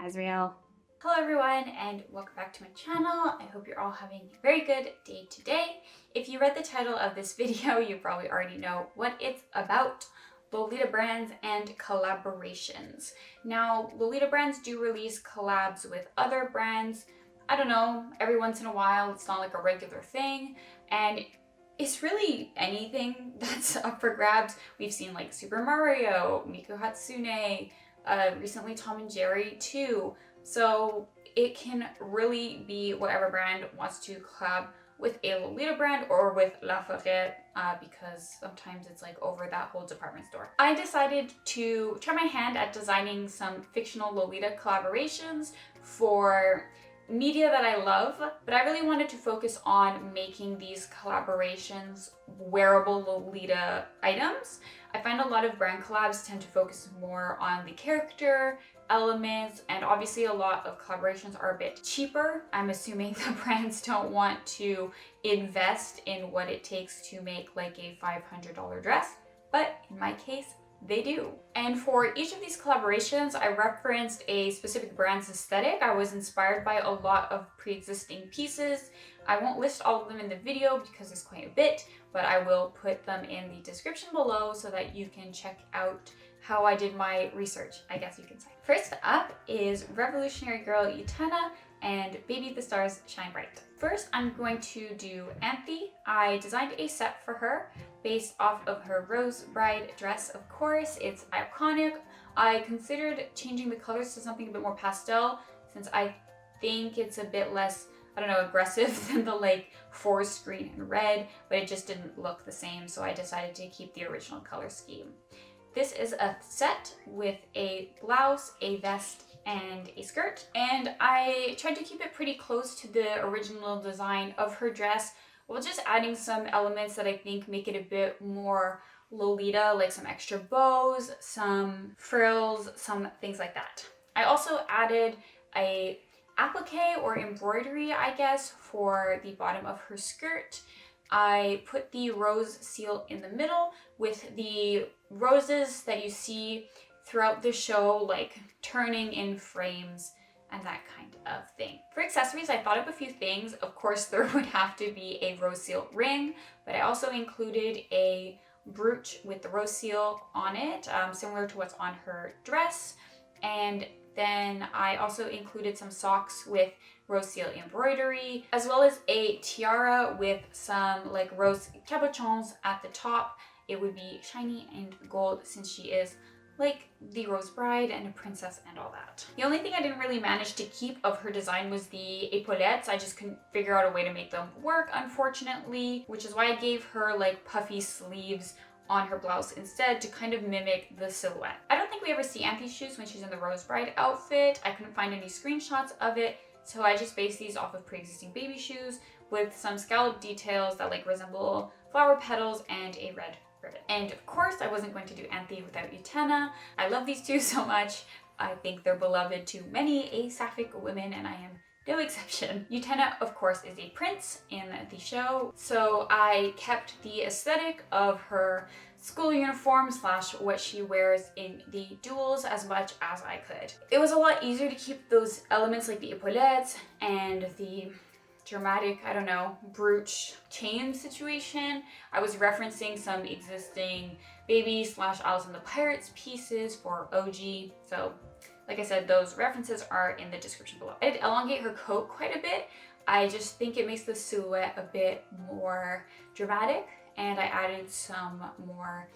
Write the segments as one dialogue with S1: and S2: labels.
S1: Azriel.
S2: Hello everyone and welcome back to my channel. I hope you're all having a very good day today. If you read the title of this video, you probably already know what it's about. Lolita brands and collaborations. Now, Lolita brands do release collabs with other brands. I don't know, every once in a while. It's not like a regular thing. And it's really anything that's up for grabs. We've seen like Super Mario, Miku Hatsune, recently Tom and Jerry too. So it can really be whatever brand wants to collab with a Lolita brand or with La Forêt, because sometimes it's like over that whole department store. I decided to try my hand at designing some fictional Lolita collaborations for media that I love, but I really wanted to focus on making these collaborations wearable Lolita items. I find a lot of brand collabs tend to focus more on the character, elements, and obviously a lot of collaborations are a bit cheaper. I'm assuming the brands don't want to invest in what it takes to make like a $500 dress, but in my case, they do. And for each of these collaborations, I referenced a specific brand's aesthetic. I was inspired by a lot of pre-existing pieces. I won't list all of them in the video because there's quite a bit, but I will put them in the description below so that you can check out how I did my research, I guess you can say. First up is Revolutionary Girl Utena and Baby the Stars Shine Bright. First, I'm going to do Anthy. I designed a set for her based off of her Rose Bride dress, of course. It's iconic. I considered changing the colors to something a bit more pastel since I think it's a bit less, I don't know, aggressive than the like forest green and red, but it just didn't look the same, so I decided to keep the original color scheme. This is a set with a blouse, a vest, and a skirt, and I tried to keep it pretty close to the original design of her dress while just adding some elements that I think make it a bit more Lolita, like some extra bows, some frills, some things like that. I also added a applique or embroidery, I guess, for the bottom of her skirt. I put the rose seal in the middle with the roses that you see throughout the show, like turning in frames and that kind of thing. For accessories, I thought of a few things. Of course, there would have to be a rose seal ring, but I also included a brooch with the rose seal on it, similar to what's on her dress. And then I also included some socks with rose seal embroidery, as well as a tiara with some like rose cabochons at the top. It would be shiny and gold since she is like the Rose Bride and a princess and all that. The only thing I didn't really manage to keep of her design was the epaulettes. I just couldn't figure out a way to make them work, unfortunately, which is why I gave her like puffy sleeves on her blouse instead to kind of mimic the silhouette. I don't think we ever see Anthy's shoes when she's in the Rose Bride outfit. I couldn't find any screenshots of it, so I just based these off of pre-existing baby shoes with some scallop details that like resemble flower petals and a red ribbon. And of course, I wasn't going to do Anthy without Utena. I love these two so much. I think they're beloved to many asapphic women, and I am no exception. Utena, of course, is a prince in the show, so I kept the aesthetic of her school uniform slash what she wears in the duels as much as I could. It was a lot easier to keep those elements like the epaulettes and the dramatic, I don't know, brooch chain situation. I was referencing some existing Baby slash Alice and the Pirates pieces for OG, so like I said, those references are in the description below. I did elongate her coat quite a bit. I just think it makes the silhouette a bit more dramatic, and I added some more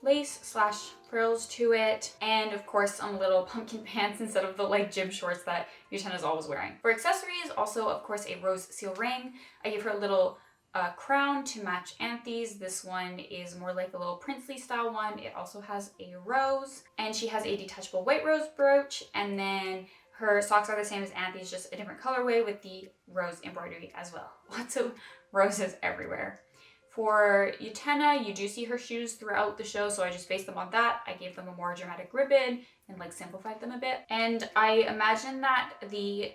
S2: lace slash frills to it, and of course some little pumpkin pants instead of the like gym shorts that Utena is always wearing. For accessories, also of course a rose seal ring. I gave her a little crown to match Anthy's. This one is more like a little princely style one. It also has a rose, and she has a detachable white rose brooch, and then her socks are the same as Anthy's, just a different colorway with the rose embroidery as well. Lots of roses everywhere. For Utena, you do see her shoes throughout the show, so I just based them on that. I gave them a more dramatic ribbon and like simplified them a bit. And I imagine that the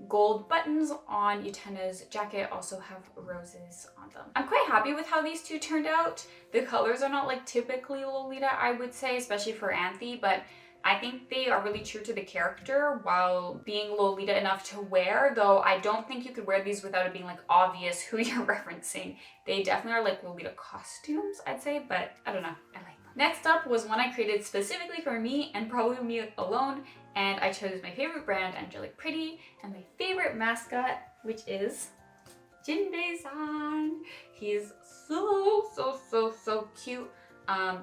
S2: gold buttons on Utena's jacket also have roses on them. I'm quite happy with how these two turned out. The colors are not like typically Lolita, I would say, especially for Anthy, but I think they are really true to the character while being Lolita enough to wear, though I don't think you could wear these without it being like obvious who you're referencing. They definitely are like Lolita costumes, I'd say, but I don't know, I like them. Next up was one I created specifically for me and probably me alone, and I chose my favorite brand, Angelic Pretty, and my favorite mascot, which is Jinbei San. He's so cute.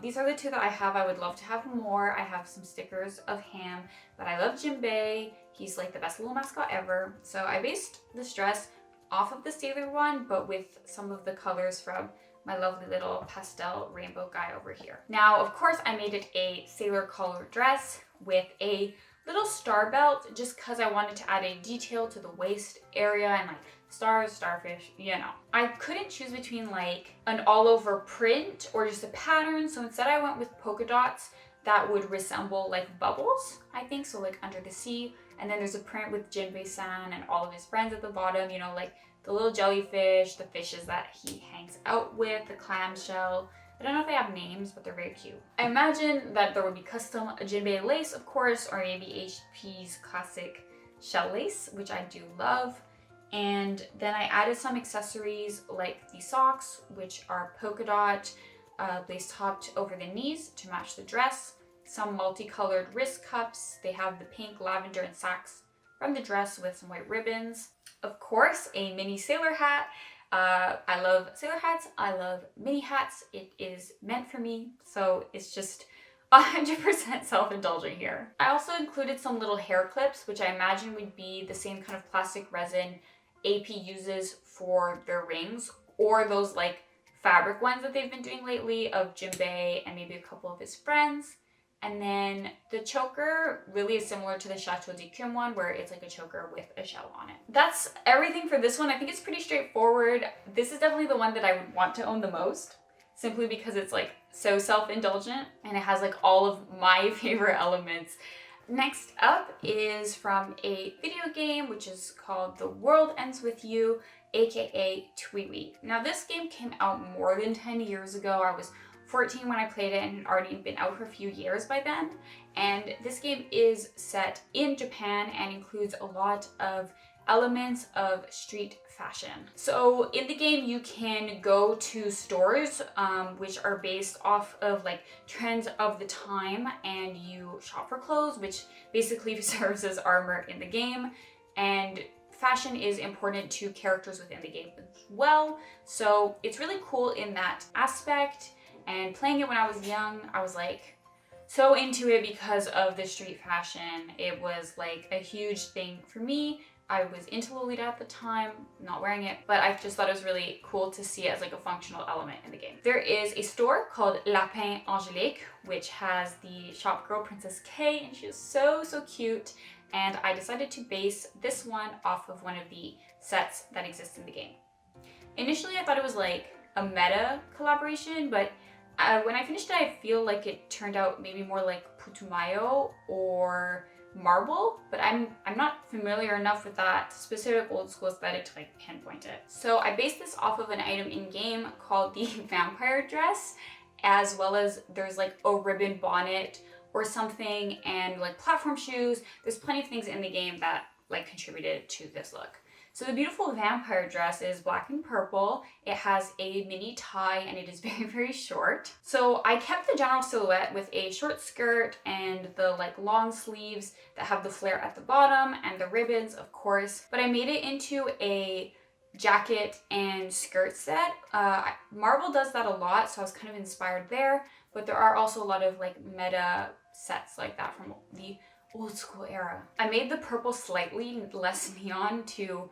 S2: These are the two that I have. I would love to have more. I have some stickers of him, but I love Jinbei. He's like the best little mascot ever. So I based this dress off of the Sailor one, but with some of the colors from my lovely little pastel rainbow guy over here. Now, of course, I made it a Sailor color dress with a little star belt just because I wanted to add a detail to the waist area and like stars, starfish, you know. I couldn't choose between like an all over print or just a pattern, so instead I went with polka dots that would resemble like bubbles, I think, so like under the sea. And then there's a print with Jinbei San and all of his friends at the bottom, you know, like the little jellyfish, the fishes that he hangs out with, the clamshell. I don't know if they have names, but they're very cute. I imagine that there would be custom Jinbei lace, of course, or maybe HP's classic shell lace, which I do love. And then I added some accessories like the socks, which are polka dot, lace topped over the knees to match the dress. Some multicolored wrist cups. They have the pink, lavender, and sax from the dress with some white ribbons. Of course, a mini sailor hat. I love sailor hats. I love mini hats. It is meant for me, so it's just 100% self-indulgent here. I also included some little hair clips, which I imagine would be the same kind of plastic resin AP uses for their rings, or those like fabric ones that they've been doing lately of Jinbei and maybe a couple of his friends. And then the choker really is similar to the Chateau de Kim one, where it's like a choker with a shell on it. That's everything for this one. I think it's pretty straightforward. This is definitely the one that I would want to own the most, simply because it's like so self-indulgent and it has like all of my favorite elements. Next up is from a video game, which is called The World Ends With You, aka Twewy. Now this game came out more than 10 years ago. I was 14 when I played it and had already been out for a few years by then. And this game is set in Japan and includes a lot of elements of street fashion. So in the game, you can go to stores which are based off of like trends of the time, and you shop for clothes, which basically serves as armor in the game. And fashion is important to characters within the game as well. So it's really cool in that aspect. And playing it when I was young, I was like so into it because of the street fashion. It was like a huge thing for me. I was into Lolita at the time, not wearing it, but I just thought it was really cool to see it as like a functional element in the game. There is a store called Lapin Angelique, which has the shop girl Princess K, and she is so cute. And I decided to base this one off of one of the sets that exist in the game. Initially, I thought it was like a meta collaboration, but when I finished it, I feel like it turned out maybe more like Putumayo or Marble, but I'm not familiar enough with that specific old school aesthetic to like pinpoint it. So I based this off of an item in game called the vampire dress, as well as there's like a ribbon bonnet or something, and like platform shoes. There's plenty of things in the game that like contributed to this look. So the beautiful vampire dress is black and purple. It has a mini tie and it is very short. So I kept the general silhouette with a short skirt and the like long sleeves that have the flare at the bottom and the ribbons, of course, but I made it into a jacket and skirt set. Marvel does that a lot, so I was kind of inspired there, but there are also a lot of like meta sets like that from the old school era. I made the purple slightly less neon to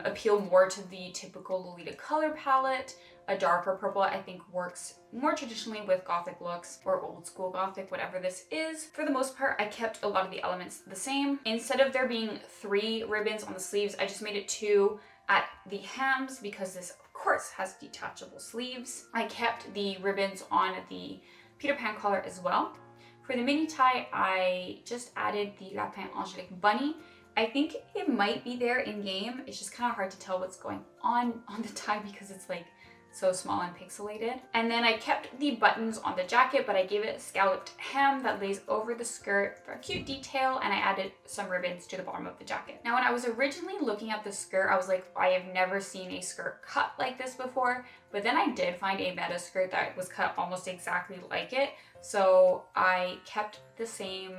S2: appeal more to the typical Lolita color palette. A darker purple I think works more traditionally with gothic looks or old school gothic, whatever this is. For the most part, I kept a lot of the elements the same. Instead of there being 3 ribbons on the sleeves, I just made it 2 at the hems because this of course has detachable sleeves. I kept the ribbons on the Peter Pan collar as well. For the mini tie, I just added the Lapin Angelique bunny. I think it might be there in game. It's just kind of hard to tell what's going on the tie because it's like so small and pixelated. And then I kept the buttons on the jacket, but I gave it a scalloped hem that lays over the skirt for a cute detail, and I added some ribbons to the bottom of the jacket. Now, when I was originally looking at the skirt, I was like, I have never seen a skirt cut like this before, but then I did find a meta skirt that was cut almost exactly like it. So I kept the same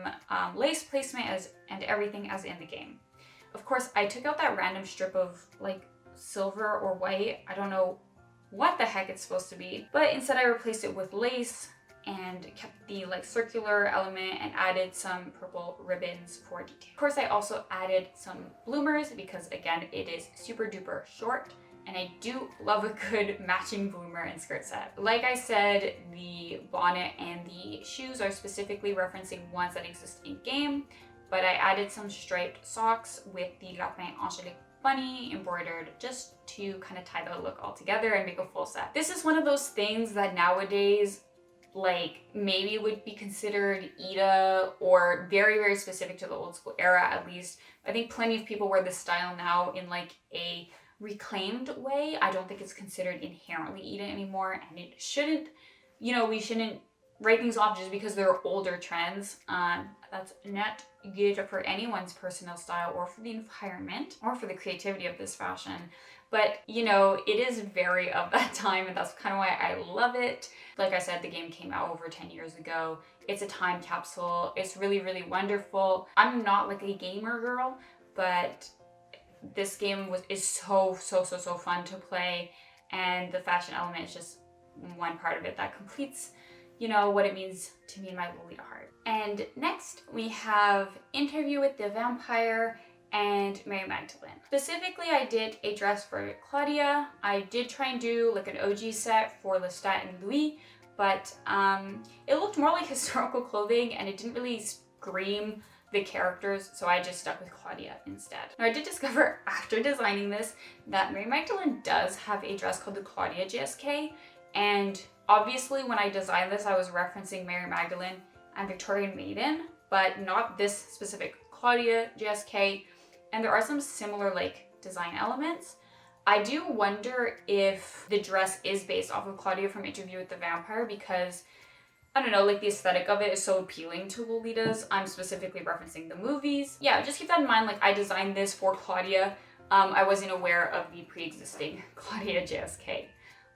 S2: lace placement and everything as in the game. Of course, I took out that random strip of like silver or white. I don't know what the heck it's supposed to be, but instead I replaced it with lace and kept the like circular element and added some purple ribbons for detail. Of course, I also added some bloomers because again, it is super duper short and I do love a good matching bloomer and skirt set. Like I said, the bonnet and the shoes are specifically referencing ones that exist in game, but I added some striped socks with the Lapin Angelique bunny embroidered just to kind of tie the look all together and make a full set. This is one of those things that nowadays like maybe would be considered Ida or very, very specific to the old school era at least. I think plenty of people wear this style now in like a reclaimed way. I don't think it's considered inherently Ida anymore, and it shouldn't, you know, we shouldn't write things off just because they're older trends. That's not good for anyone's personal style or for the environment or for the creativity of this fashion. But, you know, it is very of that time, and that's kind of why I love it. Like I said, the game came out over 10 years ago. It's a time capsule. It's really, really wonderful. I'm not like a gamer girl, but this game is so fun to play, and the fashion element is just one part of it that completes, you know, what it means to me in my Lolita heart. And next we have Interview with the Vampire and Mary Magdalene. Specifically, I did a dress for Claudia. I did try and do like an OG set for Lestat and Louis, but it looked more like historical clothing and it didn't really scream the characters, so I just stuck with Claudia instead. Now, I did discover after designing this that Mary Magdalene does have a dress called the Claudia GSK, and obviously when I designed this, I was referencing Mary Magdalene and Victorian Maiden, but not this specific Claudia GSK, and there are some similar like design elements. I do wonder if the dress is based off of Claudia from Interview with the Vampire because I don't know, like the aesthetic of it is so appealing to Lolitas. I'm specifically referencing the movies. Yeah, just keep that in mind. Like I designed this for Claudia. I wasn't aware of the pre-existing Claudia JSK.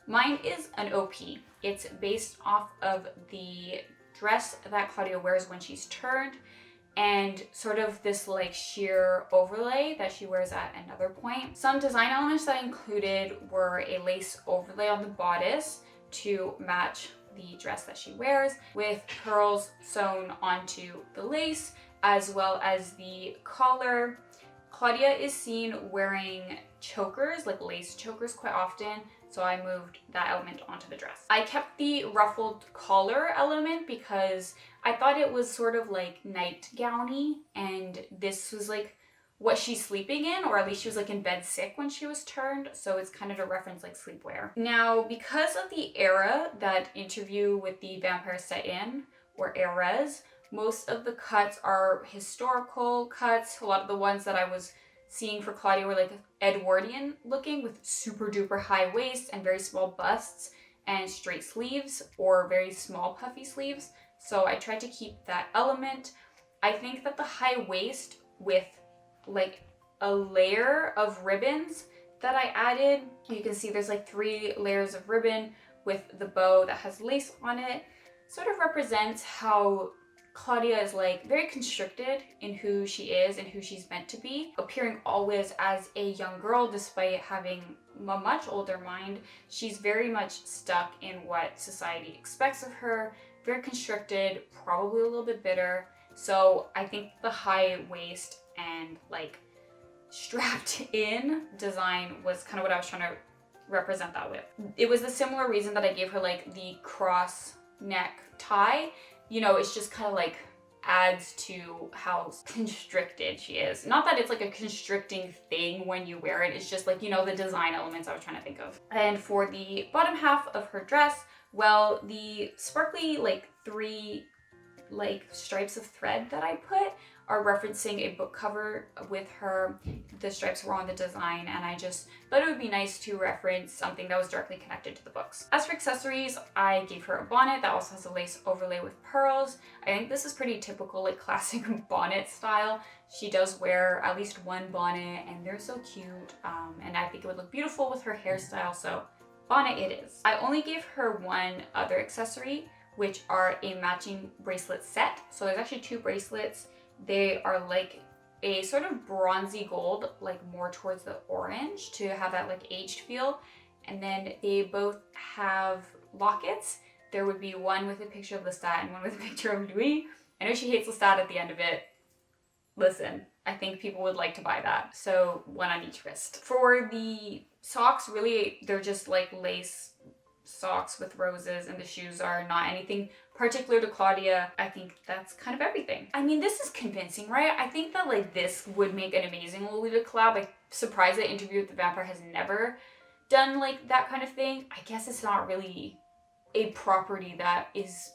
S2: Mine is an OP. It's based off of the dress that Claudia wears when she's turned and sort of this like sheer overlay that she wears at another point. Some design elements that I included were a lace overlay on the bodice to match the dress that she wears with pearls sewn onto the lace, as well as the collar. Claudia is seen wearing chokers, like lace chokers quite often, so I moved that element onto the dress. I kept the ruffled collar element because I thought it was sort of like nightgowny, and this was like what she's sleeping in, or at least she was like in bed sick when she was turned, so it's kind of a reference like sleepwear. Now, because of the era that Interview with the Vampire set in, or eras, most of the cuts are historical cuts. A lot of the ones that I was seeing for Claudia were like Edwardian looking with super duper high waist and very small busts and straight sleeves or very small puffy sleeves. So I tried to keep that element. I think that the high waist with like a layer of ribbons that I added, you can see there's like 3 layers of ribbon with the bow that has lace on it, sort of represents how Claudia is like very constricted in who she is and who she's meant to be, appearing always as a young girl despite having a much older mind. She's very much stuck in what society expects of her, very constricted, probably a little bit bitter. So I think the high waist and like strapped in design was kind of what I was trying to represent that with. It was the similar reason that I gave her like the cross neck tie. You know, it's just kind of like adds to how constricted she is. Not that it's like a constricting thing when you wear it, it's just like, you know, the design elements I was trying to think of. And for the bottom half of her dress, well, the sparkly like 3 like stripes of thread that I put are referencing a book cover with her. The stripes were on the design, and I just thought it would be nice to reference something that was directly connected to the books. As for accessories, I gave her a bonnet that also has a lace overlay with pearls. I think this is pretty typical, like classic bonnet style. She does wear at least one bonnet, and they're so cute, and I think it would look beautiful with her hairstyle, so bonnet it is. I only gave her one other accessory, which are a matching bracelet set. So there's actually 2 bracelets. They are like a sort of bronzy gold, like more towards the orange to have that like aged feel. And then they both have lockets. There would be one with a picture of Lestat and one with a picture of Louis. I know she hates Lestat at the end of it. Listen, I think people would like to buy that. So one on each wrist. For the socks, really, they're just like lace socks with roses, and the shoes are not anything particular to Claudia. I think that's kind of everything. I mean, this is convincing, right? I think that like this would make an amazing Lolita collab. I'm surprised that Interview with the Vampire has never done like that kind of thing. I guess it's not really a property that is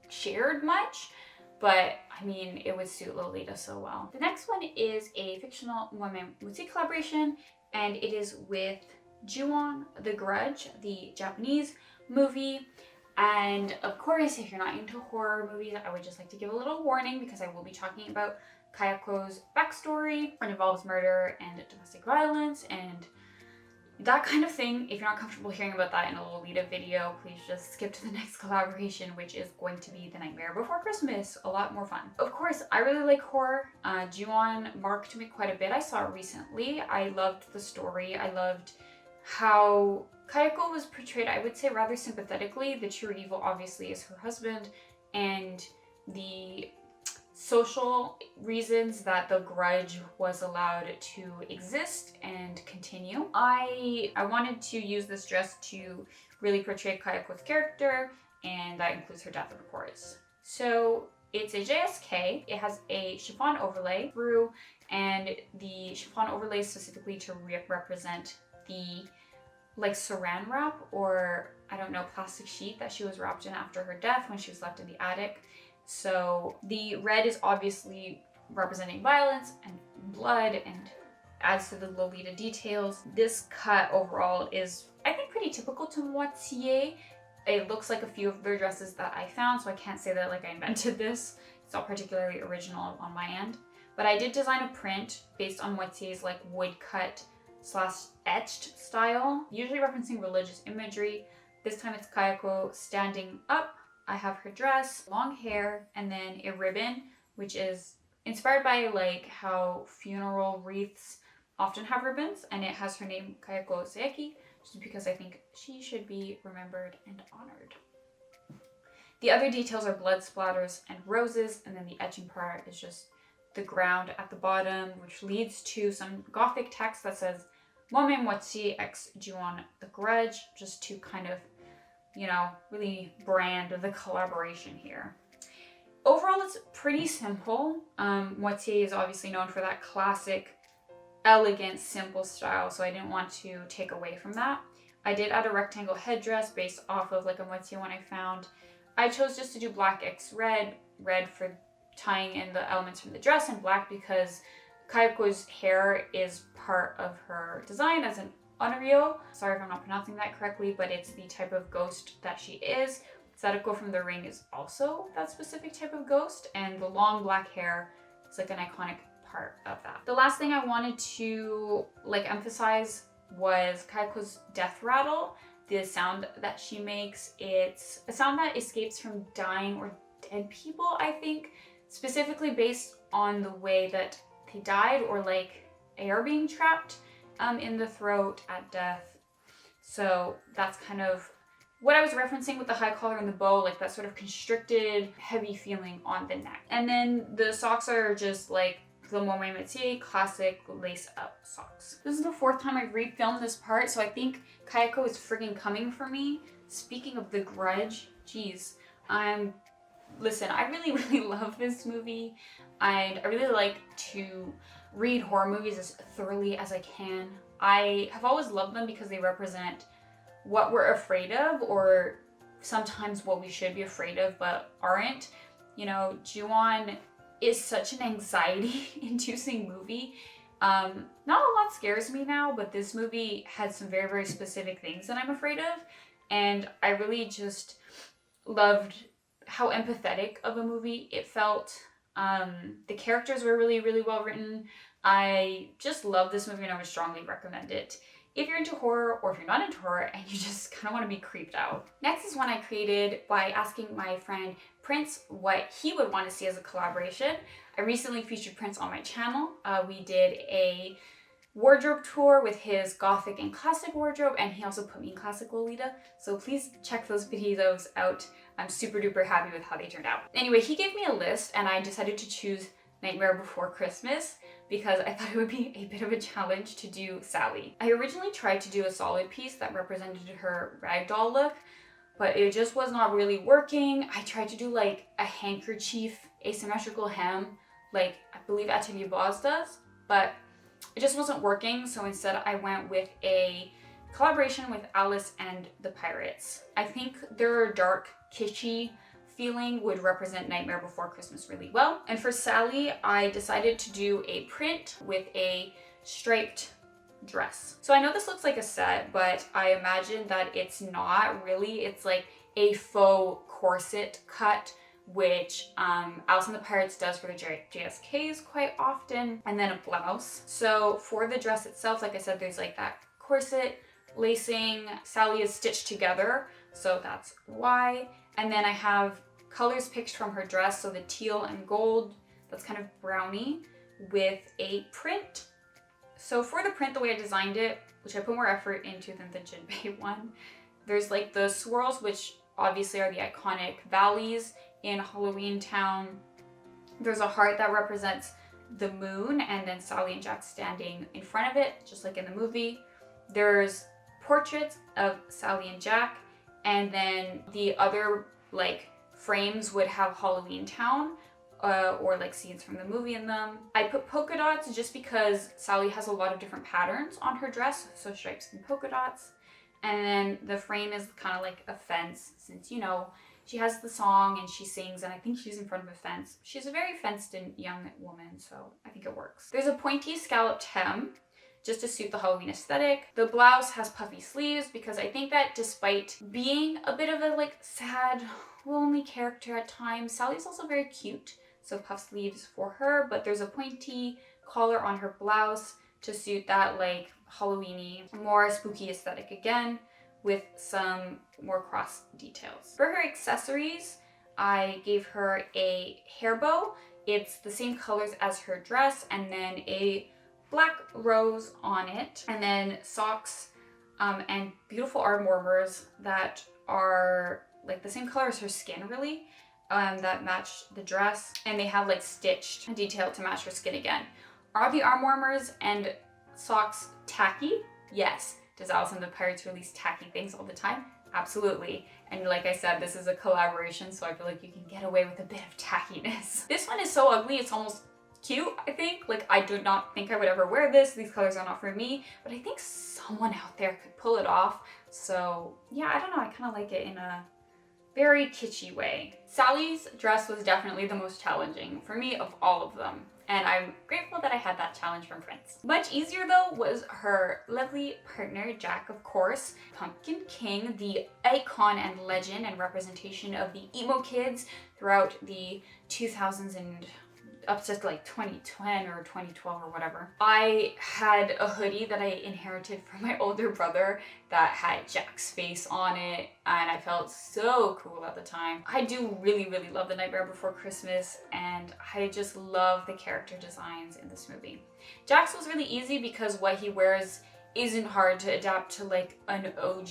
S2: shared much, but I mean, it would suit Lolita so well. The next one is a fictional woman Mutsi collaboration, and it is with Ju-on, The Grudge, the Japanese movie. And of course, if you're not into horror movies, I would just like to give a little warning because I will be talking about Kayako's backstory. It involves murder and domestic violence and that kind of thing. If you're not comfortable hearing about that in a Lolita video, please just skip to the next collaboration, which is going to be The Nightmare Before Christmas. A lot more fun. Of course, I really like horror. Ju-on marked me quite a bit. I saw it recently. I loved the story. I loved how Kayako was portrayed, I would say, rather sympathetically. The true evil obviously is her husband, and the social reasons that the Grudge was allowed to exist and continue. I wanted to use this dress to really portray Kayako's character, and that includes her death, of course. So it's a JSK. It has a chiffon overlay through, and the chiffon overlay is specifically to represent the like saran wrap, or I don't know, plastic sheet that she was wrapped in after her death when she was left in the attic. So the red is obviously representing violence and blood and adds to the Lolita details. This cut overall is, I think, pretty typical to Moitié. It looks like a few of their dresses that I found, so I can't say that like I invented this. It's not particularly original on my end. But I did design a print based on Moitié's like woodcut / etched style, usually referencing religious imagery. This time it's Kayako standing up. I have her dress, long hair, and then a ribbon, which is inspired by like how funeral wreaths often have ribbons, and it has her name Kayako Seiki, just because I think she should be remembered and honored. The other details are blood splatters and roses, and then the etching part is just the ground at the bottom, which leads to some gothic text that says Momme Moitié x Ju-on The Grudge, just to kind of, you know, really brand the collaboration here. Overall, it's pretty simple. Moitié is obviously known for that classic, elegant, simple style, so I didn't want to take away from that. I did add a rectangle headdress based off of like a Moitié one I found. I chose just to do black x red for tying in the elements from the dress, and black because Kayako's hair is part of her design as an Onryo. Sorry if I'm not pronouncing that correctly, but it's the type of ghost that she is. Sadako from The Ring is also that specific type of ghost, and the long black hair is like an iconic part of that. The last thing I wanted to like emphasize was Kayako's death rattle. The sound that she makes, it's a sound that escapes from dying or dead people, I think, specifically based on the way that they died, or like air being trapped in the throat at death. So that's kind of what I was referencing with the high collar and the bow, like that sort of constricted, heavy feeling on the neck. And then the socks are just like the Momme Moitié classic lace up socks. This is the 4th time I've refilmed this part, so I think Kayako is friggin' coming for me. Speaking of The Grudge, geez, listen, I really love this movie. I really like to read horror movies as thoroughly as I can. I have always loved them because they represent what we're afraid of, or sometimes what we should be afraid of but aren't. You know, Ju-on is such an anxiety-inducing movie. Not a lot scares me now, but this movie had some very, very specific things that I'm afraid of. And I really just loved how empathetic of a movie it felt. The characters were really, really well written. I just love this movie and I would strongly recommend it if you're into horror, or if you're not into horror and you just kind of want to be creeped out. Next is one I created by asking my friend Prince what he would want to see as a collaboration. I recently featured Prince on my channel. We did a wardrobe tour with his gothic and classic wardrobe, and he also put me in classic Lolita, so please check those videos out. I'm super duper happy with how they turned out. Anyway, he gave me a list and I decided to choose Nightmare Before Christmas because I thought it would be a bit of a challenge to do Sally. I originally tried to do a solid piece that represented her ragdoll look, but it just was not really working. I tried to do like a handkerchief asymmetrical hem, like I believe Atelier Boz does, but it just wasn't working. So instead I went with a collaboration with Alice and the Pirates. I think their dark, kitschy feeling would represent Nightmare Before Christmas really well. And for Sally, I decided to do a print with a striped dress. So I know this looks like a set, but I imagine that it's not really. It's like a faux corset cut, which Alice and the Pirates does for the JSKs quite often, and then a blouse. So for the dress itself, like I said, there's like that corset lacing. Sally is stitched together, so that's why. And then I have colors picked from her dress, so the teal and gold, that's kind of brownie, with a print. So for the print, the way I designed it, which I put more effort into than the Jinbei one, there's like the swirls, which obviously are the iconic valleys in Halloween Town. There's a heart that represents the moon, and then Sally and Jack standing in front of it, just like in the movie. There's portraits of Sally and Jack, and then the other like frames would have Halloween Town or like scenes from the movie in them. I put polka dots just because Sally has a lot of different patterns on her dress, so stripes and polka dots. And then the frame is kind of like a fence, since, you know, she has the song and she sings, and I think she's in front of a fence. She's a very fenced-in young woman, so I think it works. There's a pointy scalloped hem, just to suit the Halloween aesthetic. The blouse has puffy sleeves because I think that despite being a bit of a like sad, lonely character at times, Sally's also very cute. So puff sleeves for her, but there's a pointy collar on her blouse to suit that like Halloween-y, more spooky aesthetic again, with some more cross details. For her accessories, I gave her a hair bow. It's the same colors as her dress, and then a black rose on it, and then socks and beautiful arm warmers that are like the same color as her skin, really, that match the dress, and they have like stitched detail to match her skin again. Are the arm warmers and socks tacky? Yes. Does Alice and the Pirates release tacky things all the time? Absolutely. And like I said, this is a collaboration, so I feel like you can get away with a bit of tackiness. This one is so ugly, it's almost cute, I think. Like, I do not think I would ever wear this. These colors are not for me, but I think someone out there could pull it off. So yeah, I don't know, I kind of like it in a very kitschy way. Sally's dress was definitely the most challenging for me of all of them, and I'm grateful that I had that challenge from Prince. Much easier though was her lovely partner, Jack, of course. Pumpkin King, the icon and legend and representation of the emo kids throughout the 2000s and up to like 2010 or 2012 or whatever. I had a hoodie that I inherited from my older brother that had Jack's face on it, and I felt so cool at the time. I do really, really love The Nightmare Before Christmas, and I just love the character designs in this movie. Jack's was really easy because what he wears isn't hard to adapt to like an OG,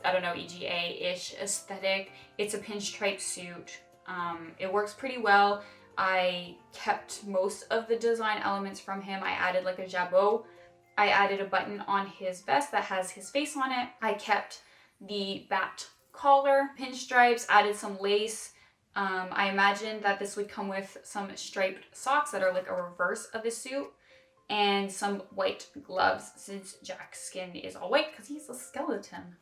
S2: I don't know, EGA-ish aesthetic. It's a pinstripe suit. It works pretty well. I kept most of the design elements from him. I added like a jabot. I added a button on his vest that has his face on it. I kept the bat collar, pinstripes, added some lace. I imagined that this would come with some striped socks that are like a reverse of the suit, and some white gloves since Jack's skin is all white because he's a skeleton.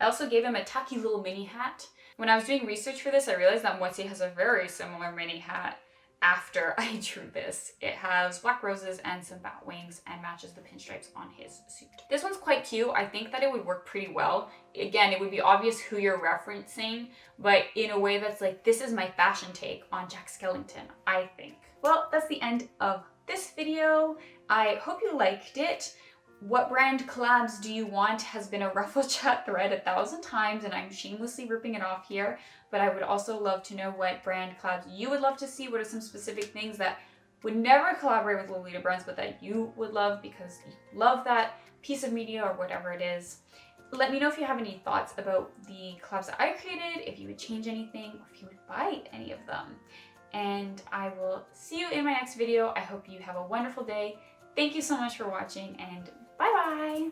S2: I also gave him a tacky little mini hat. When I was doing research for this, I realized that Moitié has a very similar mini hat. after I drew this. It has black roses and some bat wings and matches the pinstripes on his suit. This one's quite cute. I think that it would work pretty well. Again, it would be obvious who you're referencing, but in a way that's like, this is my fashion take on Jack Skellington, I think. Well, that's the end of this video. I hope you liked it. What brand collabs do you want has been a Ruffle Chat thread 1,000 times, and I'm shamelessly ripping it off here. But I would also love to know what brand collabs you would love to see. What are some specific things that would never collaborate with Lolita brands, but that you would love because you love that piece of media or whatever it is. Let me know if you have any thoughts about the collabs that I created, if you would change anything, or if you would buy any of them. And I will see you in my next video. I hope you have a wonderful day. Thank you so much for watching, and bye-bye!